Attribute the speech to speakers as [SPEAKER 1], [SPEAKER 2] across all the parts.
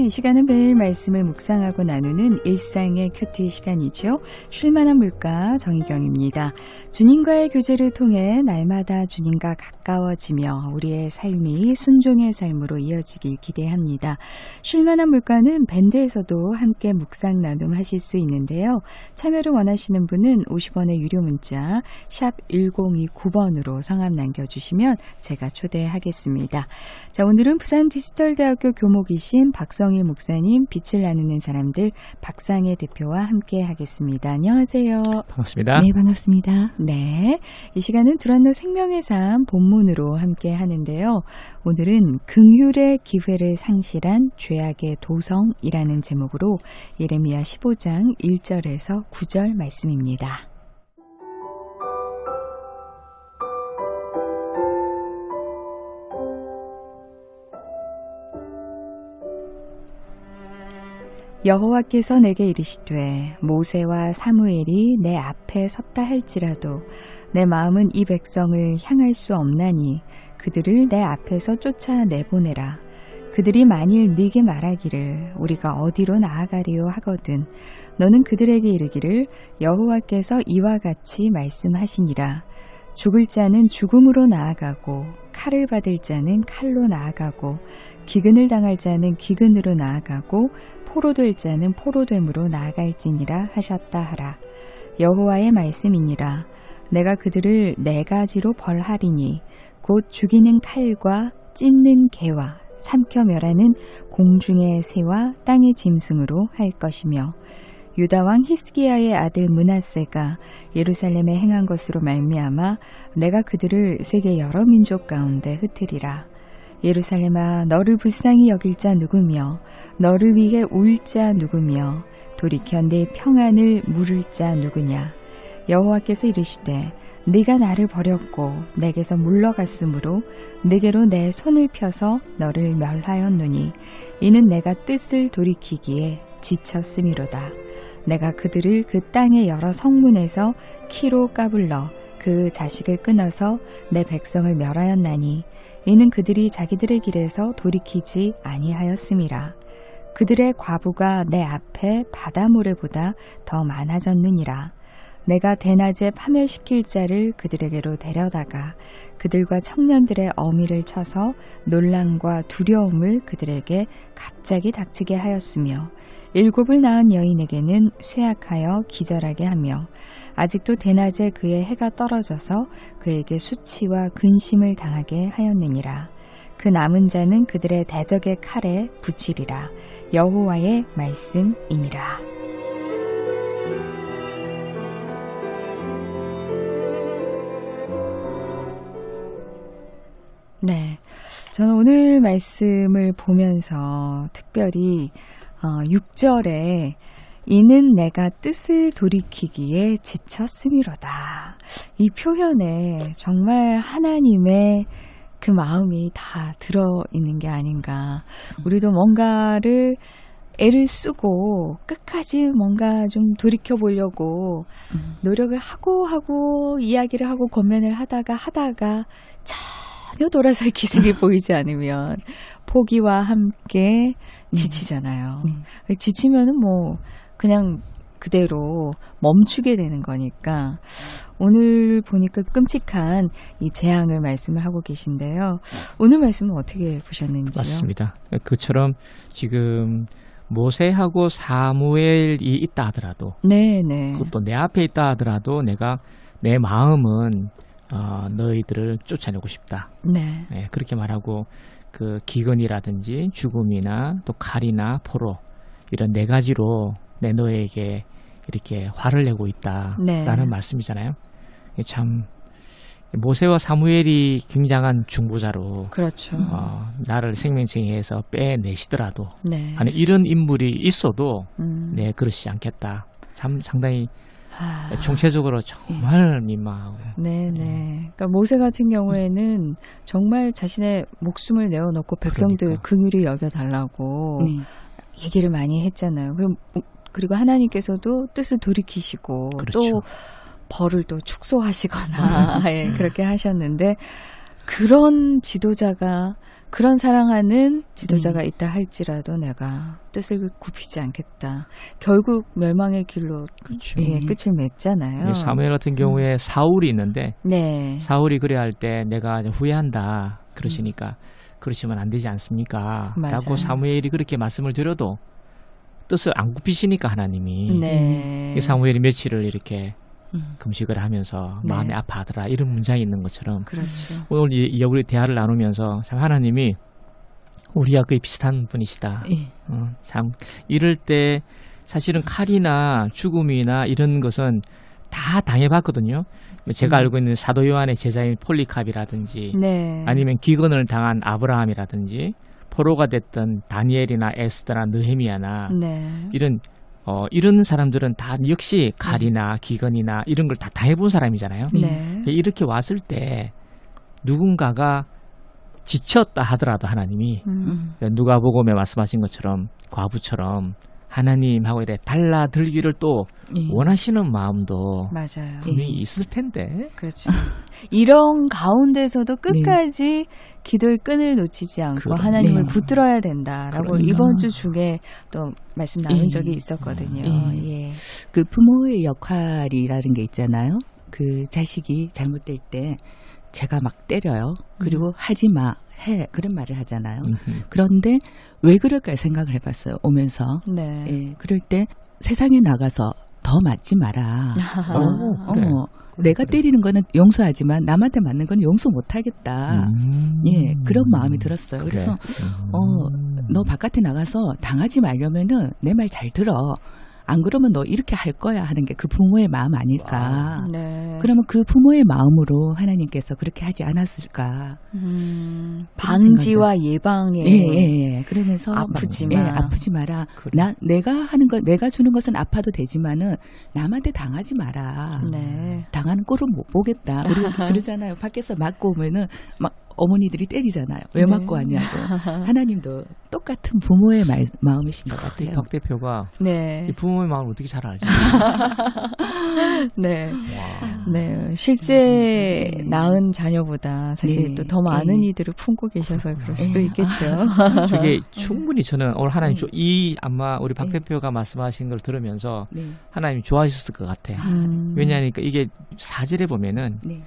[SPEAKER 1] 이 시간은 매일 말씀을 묵상하고 나누는 일상의 큐티 시간이죠. 쉴만한 물가 정희경입니다. 주님과의 교제를 통해 날마다 주님과 가까워지며 우리의 삶이 순종의 삶으로 이어지길 기대합니다. 쉴만한 물가는 밴드에서도 함께 묵상 나눔하실 수 있는데요. 참여를 원하시는 분은 50원의 유료 문자 샵 1029번으로 성함 남겨주시면 제가 초대하겠습니다. 자, 오늘은 부산 디지털대학교 교목이신 박성일 목사님, 빛을 나누는 사람들 박상혜 대표와 함께 하겠습니다. 안녕하세요.
[SPEAKER 2] 반갑습니다.
[SPEAKER 3] 네, 반갑습니다.
[SPEAKER 1] 네, 이 시간은 두란노 생명의 삶 본문으로 함께 하는데요. 오늘은 긍휼의 기회를 상실한 죄악의 도성이라는 제목으로 예레미야 15장 1절에서 9절 말씀입니다. 여호와께서 내게 이르시되 모세와 사무엘이 내 앞에 섰다 할지라도 내 마음은 이 백성을 향할 수 없나니 그들을 내 앞에서 쫓아내보내라. 그들이 만일 네게 말하기를 우리가 어디로 나아가리요 하거든 너는 그들에게 이르기를 여호와께서 이와 같이 말씀하시니라. 죽을 자는 죽음으로 나아가고 칼을 받을 자는 칼로 나아가고 기근을 당할 자는 기근으로 나아가고 포로될 자는 포로됨으로 나아갈지니라 하셨다 하라. 여호와의 말씀이니라. 내가 그들을 네 가지로 벌하리니 곧 죽이는 칼과 찢는 개와 삼켜 멸하는 공중의 새와 땅의 짐승으로 할 것이며 유다 왕 히스기야의 아들 므낫세가 예루살렘에 행한 것으로 말미암아 내가 그들을 세계 여러 민족 가운데 흩으리라. 예루살렘아, 너를 불쌍히 여길 자 누구며 너를 위해 울 자 누구며 돌이켜 내 평안을 물을 자 누구냐. 여호와께서 이르시되 네가 나를 버렸고 내게서 물러갔으므로 네게로 내 손을 펴서 너를 멸하였노니 이는 내가 뜻을 돌이키기에 지쳤음이로다. 내가 그들을 그 땅의 여러 성문에서 키로 까불러 그 자식을 끊어서 내 백성을 멸하였나니 이는 그들이 자기들의 길에서 돌이키지 아니하였음이라. 그들의 과부가 내 앞에 바다 모래보다 더 많아졌느니라. 내가 대낮에 파멸시킬 자를 그들에게로 데려다가 그들과 청년들의 어미를 쳐서 놀람과 두려움을 그들에게 갑자기 닥치게 하였으며 7을 낳은 여인에게는 쇠약하여 기절하게 하며 아직도 대낮에 그의 해가 떨어져서 그에게 수치와 근심을 당하게 하였느니라. 그 남은 자는 그들의 대적의 칼에 붙이리라. 여호와의 말씀이니라. 네, 저는 오늘 말씀을 보면서 특별히 6절에 이는 내가 뜻을 돌이키기에 지쳤음이로다. 이 표현에 정말 하나님의 그 마음이 다 들어있는 게 아닌가. 우리도 뭔가를 애를 쓰고 끝까지 뭔가 좀 돌이켜보려고 노력을 하고 이야기를 하고 권면을 하다가 전혀 돌아설 기색이 보이지 않으면 포기와 함께 지치잖아요. 지치면은 뭐 그냥 그대로 멈추게 되는 거니까 오늘 보니까 끔찍한 이 재앙을 말씀을 하고 계신데요. 오늘 말씀은 어떻게 보셨는지요?
[SPEAKER 2] 맞습니다. 그처럼 지금 모세하고 사무엘이 있다 하더라도
[SPEAKER 1] 네네.
[SPEAKER 2] 그것도 내 앞에 있다 하더라도 내가 내 마음은 너희들을 쫓아내고 싶다.
[SPEAKER 1] 네.
[SPEAKER 2] 네, 그렇게 말하고 그 기근이라든지 죽음이나 또 칼이나 포로 이런 네 가지로 내 너에게 이렇게 화를 내고 있다라는
[SPEAKER 1] 네.
[SPEAKER 2] 말씀이잖아요. 참 모세와 사무엘이 굉장한 중보자로
[SPEAKER 1] 그렇죠.
[SPEAKER 2] 나를 생명체에서 빼내시더라도
[SPEAKER 1] 네.
[SPEAKER 2] 아니 이런 인물이 있어도 네 그렇지 않겠다. 참 상당히 총체적으로 정말 민망하고.
[SPEAKER 1] 네네. 그러니까 모세 같은 경우에는 정말 자신의 목숨을 내어놓고 백성들 긍휼히 여겨달라고 얘기를 많이 했잖아요. 그리고 하나님께서도 뜻을 돌이키시고
[SPEAKER 2] 그렇죠.
[SPEAKER 1] 또 벌을 또 축소하시거나 예, 그렇게 하셨는데 그런 지도자가 그런 사랑하는 지도자가 있다 할지라도 내가 뜻을 굽히지 않겠다. 결국 멸망의 길로
[SPEAKER 2] 그렇죠.
[SPEAKER 1] 예, 끝을 맺잖아요.
[SPEAKER 2] 사무엘 같은 경우에 사울이 있는데
[SPEAKER 1] 네.
[SPEAKER 2] 사울이 그래 할 때 내가 후회한다 그러시니까 그러시면 안 되지 않습니까?
[SPEAKER 1] 맞아요.
[SPEAKER 2] 라고 사무엘이 그렇게 말씀을 드려도 뜻을 안 굽히시니까 하나님이
[SPEAKER 1] 네.
[SPEAKER 2] 이 사무엘이 며칠을 이렇게 금식을 하면서
[SPEAKER 1] 네.
[SPEAKER 2] 마음이 아파하더라 이런 문장이 있는 것처럼
[SPEAKER 1] 그렇죠.
[SPEAKER 2] 오늘 우리 대화를 나누면서 참 하나님이 우리와 거의 비슷한 분이시다.
[SPEAKER 3] 예.
[SPEAKER 2] 참 이럴 때 사실은 칼이나 죽음이나 이런 것은 다 당해봤거든요. 제가 알고 있는 사도 요한의 제자인 폴리캅이라든지
[SPEAKER 1] 네.
[SPEAKER 2] 아니면 기근을 당한 아브라함이라든지 포로가 됐던 다니엘이나 에스더나 느헤미야나
[SPEAKER 1] 네.
[SPEAKER 2] 이런 사람들은 다 역시 칼이나 기근이나 이런 걸 다 당해본 사람이잖아요.
[SPEAKER 1] 네.
[SPEAKER 2] 이렇게 왔을 때 누군가가 지쳤다 하더라도 하나님이 누가복음에 말씀하신 것처럼 과부처럼 하나님하고 이래 달라들기를 또
[SPEAKER 3] 예.
[SPEAKER 2] 원하시는 마음도
[SPEAKER 1] 맞아요.
[SPEAKER 2] 분명히 있을 텐데.
[SPEAKER 1] 그렇죠. 이런 가운데서도 끝까지 기도의 끈을 놓치지 않고
[SPEAKER 2] 그럼요.
[SPEAKER 1] 하나님을
[SPEAKER 3] 네.
[SPEAKER 1] 붙들어야 된다라고
[SPEAKER 3] 그러니까.
[SPEAKER 1] 이번 주 중에 또 말씀 나눈
[SPEAKER 3] 예.
[SPEAKER 1] 적이 있었거든요. 예.
[SPEAKER 3] 그 부모의 역할이라는 게 있잖아요. 그 자식이 잘못될 때 제가 막 때려요. 그리고 하지 마, 해. 그런 말을 하잖아요. 그런데 왜 그럴까 생각을 해봤어요. 오면서.
[SPEAKER 1] 네.
[SPEAKER 3] 예, 그럴 때 세상에 나가서 더 맞지 마라.
[SPEAKER 2] 그래.
[SPEAKER 3] 내가 때리는 거는 용서하지만 남한테 맞는 건 용서 못하겠다. 예, 그런 마음이 들었어요.
[SPEAKER 2] 그래.
[SPEAKER 3] 그래서 너 바깥에 나가서 당하지 말려면은 내 말 잘 들어. 안 그러면 너 이렇게 할 거야 하는 게 그 부모의 마음 아닐까.
[SPEAKER 1] 네.
[SPEAKER 3] 그러면 그 부모의 마음으로 하나님께서 그렇게 하지 않았을까.
[SPEAKER 1] 방지와 예방에
[SPEAKER 3] 예. 그러면서
[SPEAKER 1] 아프지
[SPEAKER 3] 예,
[SPEAKER 1] 마.
[SPEAKER 3] 아프지 마라.
[SPEAKER 2] 그래.
[SPEAKER 3] 내가 하는 거, 내가 주는 것은 아파도 되지만은 남한테 당하지 마라.
[SPEAKER 1] 네.
[SPEAKER 3] 당하는 꼴을 못 보겠다. 우리 그러잖아요. 밖에서 맞고 오면은 막 어머니들이 때리잖아요. 왜
[SPEAKER 1] 네.
[SPEAKER 3] 맞고 왔냐고. 하나님도 똑같은 부모의 마음이신 것 같아요.
[SPEAKER 2] 박 대표가
[SPEAKER 1] 네.
[SPEAKER 2] 이 부모의 마음을 어떻게 잘 알지?
[SPEAKER 1] 네.
[SPEAKER 2] 와.
[SPEAKER 1] 네. 실제 낳은 자녀보다 사실
[SPEAKER 3] 네.
[SPEAKER 1] 또 더 많은
[SPEAKER 3] 네.
[SPEAKER 1] 이들을 품고 계셔서 그럴 수도
[SPEAKER 3] 네.
[SPEAKER 1] 있겠죠.
[SPEAKER 2] 저게 충분히 저는 오늘 하나님 아마 우리 박
[SPEAKER 3] 네.
[SPEAKER 2] 대표가 말씀하신 걸 들으면서
[SPEAKER 3] 네.
[SPEAKER 2] 하나님 좋아하셨을 것 같아. 왜냐하니까 이게 사절에 보면은
[SPEAKER 3] 네.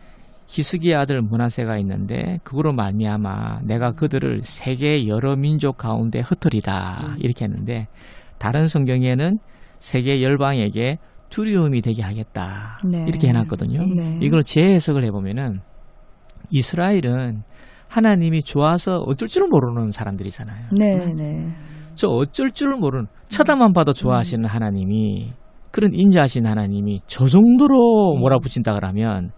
[SPEAKER 2] 히스기의 아들 므낫세가 있는데 그거로 말미암아 내가 그들을 세계 여러 민족 가운데 흩으리다 이렇게 했는데 다른 성경에는 세계 열방에게 두려움이 되게 하겠다
[SPEAKER 1] 네.
[SPEAKER 2] 이렇게 해놨거든요.
[SPEAKER 1] 네.
[SPEAKER 2] 이걸 재해석을 해보면은 이스라엘은 하나님이 좋아서 어쩔 줄을 모르는 사람들이잖아요.
[SPEAKER 1] 네, 네.
[SPEAKER 2] 저 어쩔 줄을 모르는 쳐다만 봐도 좋아하시는 하나님이 그런 인자하신 하나님이 저 정도로 몰아붙인다 그러면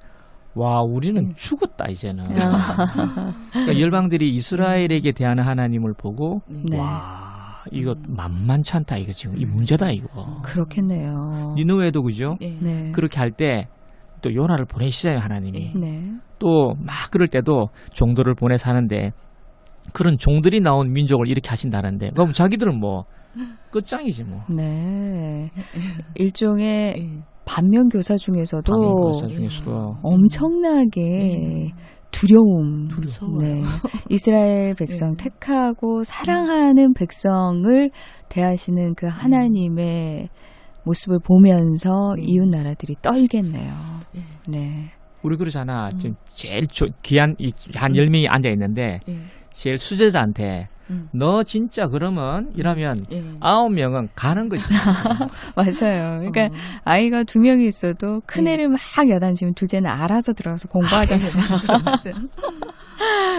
[SPEAKER 2] 와 우리는 죽었다 이제는. 그러니까 열방들이 이스라엘에게 대하는 하나님을 보고
[SPEAKER 1] 네.
[SPEAKER 2] 와 이거 만만치 않다 이거 지금 이 문제다 이거.
[SPEAKER 1] 그렇겠네요.
[SPEAKER 2] 니느웨도 그죠?
[SPEAKER 3] 네.
[SPEAKER 1] 네.
[SPEAKER 2] 그렇게 할 때 또 요나를 보내시잖아요 하나님이.
[SPEAKER 1] 네.
[SPEAKER 2] 또 막 그럴 때도 종들을 보내서 하는데 그런 종들이 나온 민족을 이렇게 하신다는데 그럼 자기들은 뭐 끝장이지 뭐.
[SPEAKER 1] 네. 일종의
[SPEAKER 3] 네.
[SPEAKER 1] 반면 교사 중에서도
[SPEAKER 2] 교사 중에서도
[SPEAKER 1] 엄청나게 두려움.
[SPEAKER 3] 무서워요.
[SPEAKER 1] 네. 이스라엘 백성
[SPEAKER 3] 네.
[SPEAKER 1] 택하고 사랑하는 백성을 대하시는 그 하나님의 모습을 보면서
[SPEAKER 3] 네.
[SPEAKER 1] 이웃 나라들이 떨겠네요.
[SPEAKER 3] 네.
[SPEAKER 1] 네.
[SPEAKER 2] 우리 그러잖아. 지금 제일 귀한 한 10명이 앉아 있는데
[SPEAKER 3] 네.
[SPEAKER 2] 제일 수제자한테 너 진짜 그러면 이러면
[SPEAKER 3] 네.
[SPEAKER 2] 9명은 가는 거지.
[SPEAKER 1] 맞아요. 그러니까 아이가 2명이 있어도 큰애를 막 야단치면 둘째는 알아서 들어가서 공부하잖아요.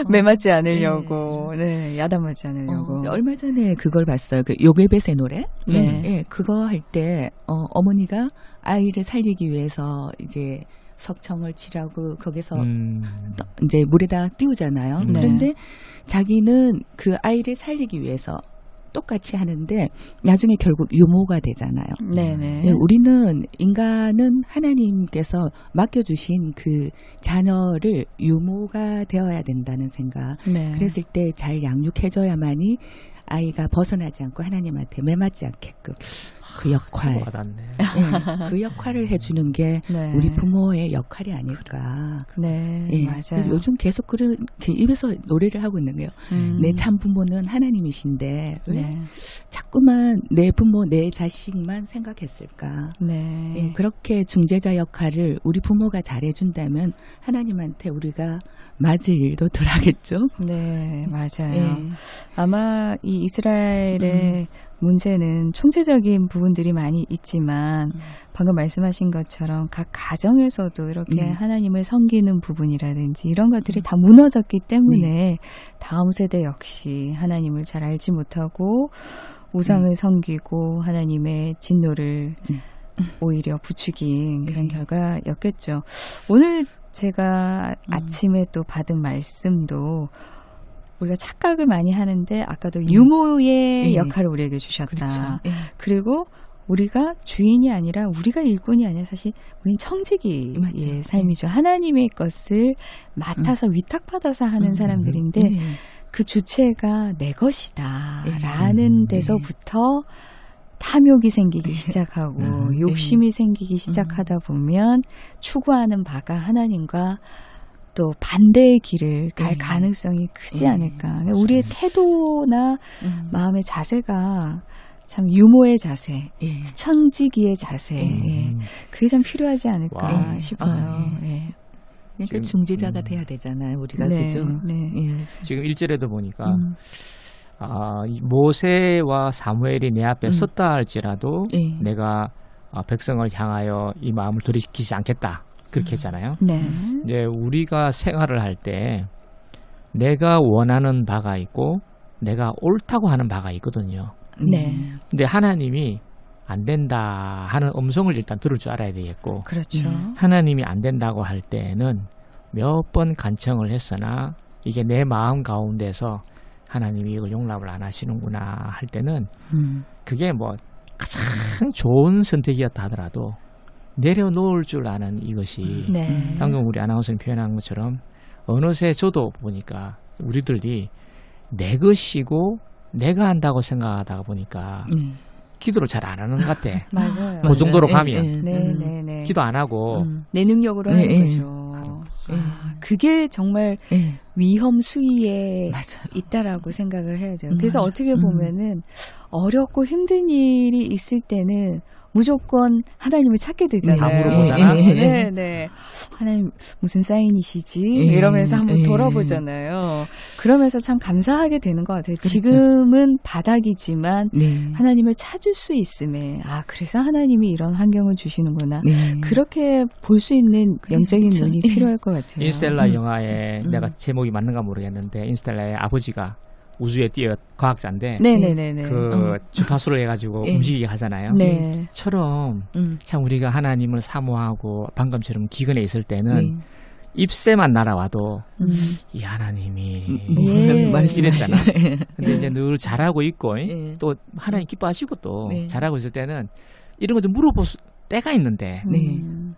[SPEAKER 1] 매맞지 않으려고. 네, 야단맞지 않으려고.
[SPEAKER 3] 얼마 전에 그걸 봤어요. 그 요게벳의 노래.
[SPEAKER 1] 네.
[SPEAKER 3] 예, 그거 할 때 어머니가 아이를 살리기 위해서 이제 석청을 칠하고 거기서 이제 물에다 띄우잖아요.
[SPEAKER 1] 네.
[SPEAKER 3] 그런데 자기는 그 아이를 살리기 위해서 똑같이 하는데 나중에 결국 유모가 되잖아요.
[SPEAKER 1] 네네.
[SPEAKER 3] 예, 우리는 인간은 하나님께서 맡겨주신 그 자녀를 유모가 되어야 된다는 생각.
[SPEAKER 1] 네.
[SPEAKER 3] 그랬을 때 잘 양육해줘야만이 아이가 벗어나지 않고 하나님한테 매맞지 않게끔. 그 역할,
[SPEAKER 2] 와닿네.
[SPEAKER 3] 네, 그 역할을 해주는 게
[SPEAKER 1] 네.
[SPEAKER 3] 우리 부모의 역할이 아닐까.
[SPEAKER 1] 네,
[SPEAKER 3] 예,
[SPEAKER 1] 맞아요.
[SPEAKER 3] 그래서 요즘 계속 그런 입에서 노래를 하고 있는 거예요. 내 참 부모는 하나님이신데 왜
[SPEAKER 1] 네.
[SPEAKER 3] 자꾸만 내 부모, 내 자식만 생각했을까?
[SPEAKER 1] 네.
[SPEAKER 3] 예, 그렇게 중재자 역할을 우리 부모가 잘해준다면 하나님한테 우리가 맞을 일도 덜 하겠죠.
[SPEAKER 1] 네, 맞아요.
[SPEAKER 3] 예.
[SPEAKER 1] 아마 이 이스라엘의 문제는 총체적인 부분들이 많이 있지만 방금 말씀하신 것처럼 각 가정에서도 이렇게 하나님을 섬기는 부분이라든지 이런 것들이 다 무너졌기 때문에 다음 세대 역시 하나님을 잘 알지 못하고 우상을 섬기고 하나님의 진노를 오히려 부추긴 그런 결과였겠죠. 오늘 제가 아침에 또 받은 말씀도 우리가 착각을 많이 하는데 아까도 유모의 역할을 우리에게 주셨다.
[SPEAKER 3] 그렇죠.
[SPEAKER 1] 그리고 우리가 주인이 아니라 우리가 일꾼이 아니라 사실 우린 청지기의
[SPEAKER 3] 맞아요.
[SPEAKER 1] 삶이죠. 하나님의 것을 맡아서 위탁받아서 하는 사람들인데 그 주체가 내 것이다 라는 데서부터 탐욕이 생기기 시작하고 욕심이 생기기 시작하다 보면 추구하는 바가 하나님과 또 반대의 길을 갈 가능성이 크지 않을까. 우리의 태도나 마음의 자세가 참 유모의 자세, 청지기의 자세, 그게 참 필요하지 않을까 싶어요.
[SPEAKER 3] 그러니까 중재자가 돼야 되잖아요, 우리가.
[SPEAKER 1] 네,
[SPEAKER 3] 그죠?
[SPEAKER 1] 네.
[SPEAKER 2] 지금 1절에도 보니까 이 모세와 사무엘이 내 앞에 섰다 할지라도 내가 백성을 향하여 이 마음을 돌이키지 않겠다. 그렇게 했잖아요.
[SPEAKER 1] 네.
[SPEAKER 2] 이제 우리가 생활을 할 때 내가 원하는 바가 있고 내가 옳다고 하는 바가 있거든요.
[SPEAKER 1] 네.
[SPEAKER 2] 근데 하나님이 안 된다 하는 음성을 일단 들을 줄 알아야 되겠고,
[SPEAKER 1] 그렇죠.
[SPEAKER 2] 하나님이 안 된다고 할 때는 몇 번 간청을 했으나 이게 내 마음 가운데서 하나님이 이걸 용납을 안 하시는구나 할 때는 그게 뭐 가장 좋은 선택이었다 하더라도 내려놓을 줄 아는 이것이
[SPEAKER 1] 네.
[SPEAKER 2] 방금 우리 아나운서님 표현한 것처럼 어느새 저도 보니까 우리들이 내 것이고 내가 한다고 생각하다가 보니까 기도를 잘 안 하는 것 같아.
[SPEAKER 1] 맞아요.
[SPEAKER 2] 그 정도로 가면
[SPEAKER 1] 네.
[SPEAKER 2] 기도 안 하고
[SPEAKER 1] 내 능력으로 하는 거죠. 그게 정말 위험 수위에 있다라고 생각을 해야 돼요. 그래서 어떻게 보면은 어렵고 힘든 일이 있을 때는 무조건 하나님을 찾게 되잖아요.
[SPEAKER 2] 다 물어보잖아.
[SPEAKER 1] 네. 하나님 무슨 사인이시지? 이러면서 한번 돌아보잖아요. 그러면서 참 감사하게 되는 것 같아요.
[SPEAKER 3] 그렇죠.
[SPEAKER 1] 지금은 바닥이지만 하나님을 찾을 수 있음에 그래서 하나님이 이런 환경을 주시는구나. 그렇게 볼 수 있는 영적인 눈이 필요할 것 같아요.
[SPEAKER 2] 인스텔라 영화에 내가 제목이 맞는가 모르겠는데 인스텔라의 아버지가 우주에 뛰어 과학자인데
[SPEAKER 1] 네네네.
[SPEAKER 2] 그 주파수를 해가지고 움직이게 하잖아요.
[SPEAKER 1] 네.
[SPEAKER 2] 처럼 참 우리가 하나님을 사모하고 방금처럼 기근에 있을 때는 입새만 날아와도 이 하나님이 이랬잖아. 근데 이제 늘 잘하고 있고 또 하나님 기뻐하시고 또 잘하고 있을 때는 이런 것도 물어볼 때가 있는데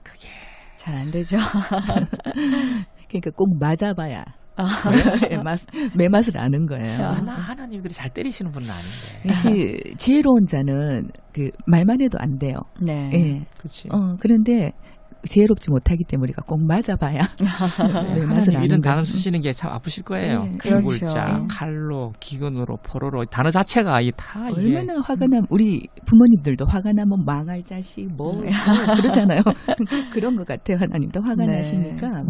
[SPEAKER 2] 그게
[SPEAKER 1] 잘 안 되죠.
[SPEAKER 3] 그러니까 꼭 맞아봐야 매 맛을 아는 거예요.
[SPEAKER 2] 나 하나님들이 잘 때리시는 분은 아닌데.
[SPEAKER 3] 지혜로운 자는 그 말만 해도 안 돼요.
[SPEAKER 1] 네.
[SPEAKER 2] 그렇지.
[SPEAKER 3] 그런데 지혜롭지 못하기 때문에 우리가 꼭 맞아봐야 매 맛을 아는
[SPEAKER 2] 이런
[SPEAKER 3] 거예요.
[SPEAKER 2] 단어를 쓰시는 게 참 아프실 거예요.
[SPEAKER 1] 그렇죠.
[SPEAKER 2] 죽을 자, 칼로, 기근으로, 포로로 단어 자체가 다 이게
[SPEAKER 3] 얼마나 화가 나면 우리 부모님들도 화가 나면 망할 자식 뭐 그러잖아요. 그런 것 같아요. 하나님도 화가 나시니까.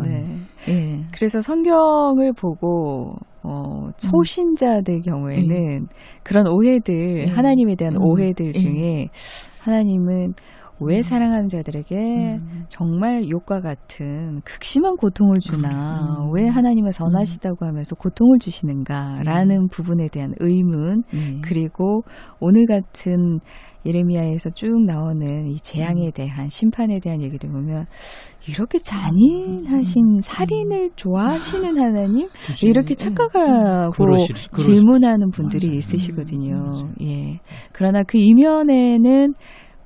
[SPEAKER 1] 그래서 성경을 보고 초신자들 경우에는 그런 오해들, 하나님에 대한 오해들 중에 하나님은 왜 사랑하는 자들에게 정말 욕과 같은 극심한 고통을 주나 왜 하나님은 선하시다고 하면서 고통을 주시는가라는 부분에 대한 의문 그리고 오늘 같은 예레미야에서 쭉 나오는 이 재앙에 대한 심판에 대한 얘기를 보면 이렇게 잔인하신 살인을 좋아하시는 하나님 이렇게 착각하고 질문하는 분들이 있으시거든요. 그러나 그 이면에는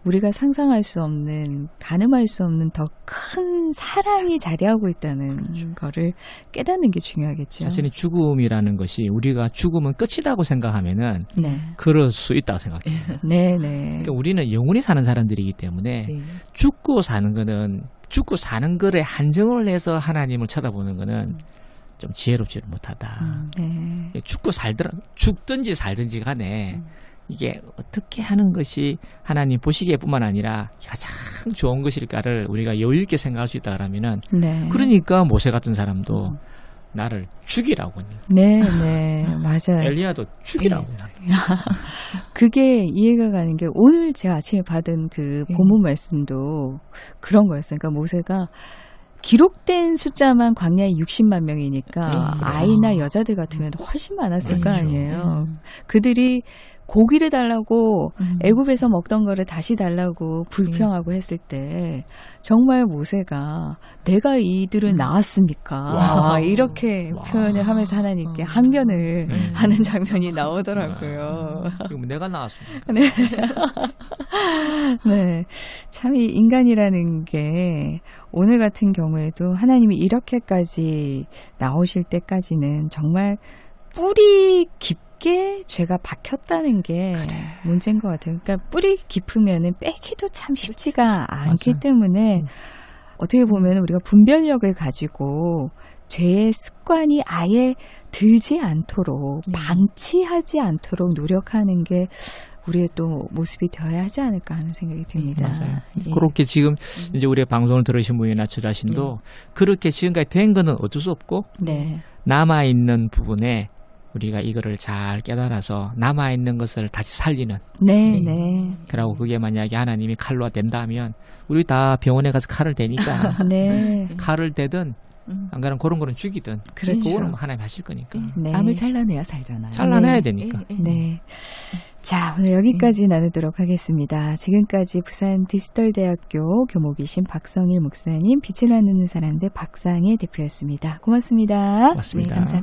[SPEAKER 1] 우리가 상상할 수 없는, 가늠할 수 없는 더 큰 사랑이 자리하고 있다는 거를 깨닫는 게 중요하겠죠.
[SPEAKER 2] 자신의 죽음이라는 것이 우리가 죽으면 끝이라고 생각하면은
[SPEAKER 1] 네.
[SPEAKER 2] 그럴 수 있다고 생각해요.
[SPEAKER 1] 네, 네.
[SPEAKER 2] 그러니까 우리는 영원히 사는 사람들이기 때문에
[SPEAKER 3] 네.
[SPEAKER 2] 죽고 사는 거에 한정을 해서 하나님을 쳐다보는 거는 좀 지혜롭지 못하다.
[SPEAKER 1] 네.
[SPEAKER 2] 죽든지 살든지 간에 이게 어떻게 하는 것이 하나님 보시기에뿐만 아니라 가장 좋은 것일까를 우리가 여유 있게 생각할 수 있다 그러면은
[SPEAKER 1] 네.
[SPEAKER 2] 그러니까 모세 같은 사람도 나를 죽이라고.
[SPEAKER 1] 네, 네. 맞아요.
[SPEAKER 2] 엘리야도 죽이라고.
[SPEAKER 1] 그게 이해가 가는 게 오늘 제가 아침에 받은 그 본문 말씀도 그런 거였어요. 그러니까 모세가 기록된 숫자만 광야에 60만 명이니까 아이나 여자들 같으면 훨씬 많았을 거 아니에요. 그들이 고기를 달라고 애굽에서 먹던 거를 다시 달라고 불평하고 했을 때 정말 모세가 내가 이들을 낳았습니까? 이렇게 표현을 하면서 하나님께 항변을 하는 장면이 나오더라고요.
[SPEAKER 2] 그럼 내가 나왔습니까?
[SPEAKER 1] 네. 네. 참 이 인간이라는 게 오늘 같은 경우에도 하나님이 이렇게까지 나오실 때까지는 정말 뿌리 깊게 죄가 박혔다는 게 문제인 것 같아요. 그러니까 뿌리 깊으면은 빼기도 참 쉽지가 않기 때문에 어떻게 보면 우리가 분별력을 가지고 죄의 습관이 아예 들지 않도록 방치하지 않도록 노력하는 게 우리의 또 모습이 되어야 하지 않을까 하는 생각이 듭니다.
[SPEAKER 2] 맞아요. 그렇게 지금 이제 우리의 방송을 들으신 분이나 저 자신도 그렇게 지금까지 된 거는 어쩔 수 없고
[SPEAKER 1] 네.
[SPEAKER 2] 남아있는 부분에 우리가 이거를 잘 깨달아서 남아있는 것을 다시 살리는.
[SPEAKER 1] 네, 네.
[SPEAKER 2] 그러고 그게 만약에 하나님이 칼로 된다면 우리 다 병원에 가서 칼을 대니까
[SPEAKER 1] 네.
[SPEAKER 2] 칼을 대든 안 그러면 그런 거는 죽이든
[SPEAKER 1] 그렇죠.
[SPEAKER 2] 그거는 하나님 하실 거니까.
[SPEAKER 1] 네.
[SPEAKER 3] 암을 잘라내야 살잖아요.
[SPEAKER 2] 잘라내야 되니까.
[SPEAKER 1] 네. 자, 오늘 여기까지 나누도록 하겠습니다. 지금까지 부산 디지털대학교 교목이신 박성일 목사님, 빛을 나누는 사람들 박상혜 대표였습니다. 고맙습니다.
[SPEAKER 2] 맞습니다.
[SPEAKER 3] 네, 감사합니다.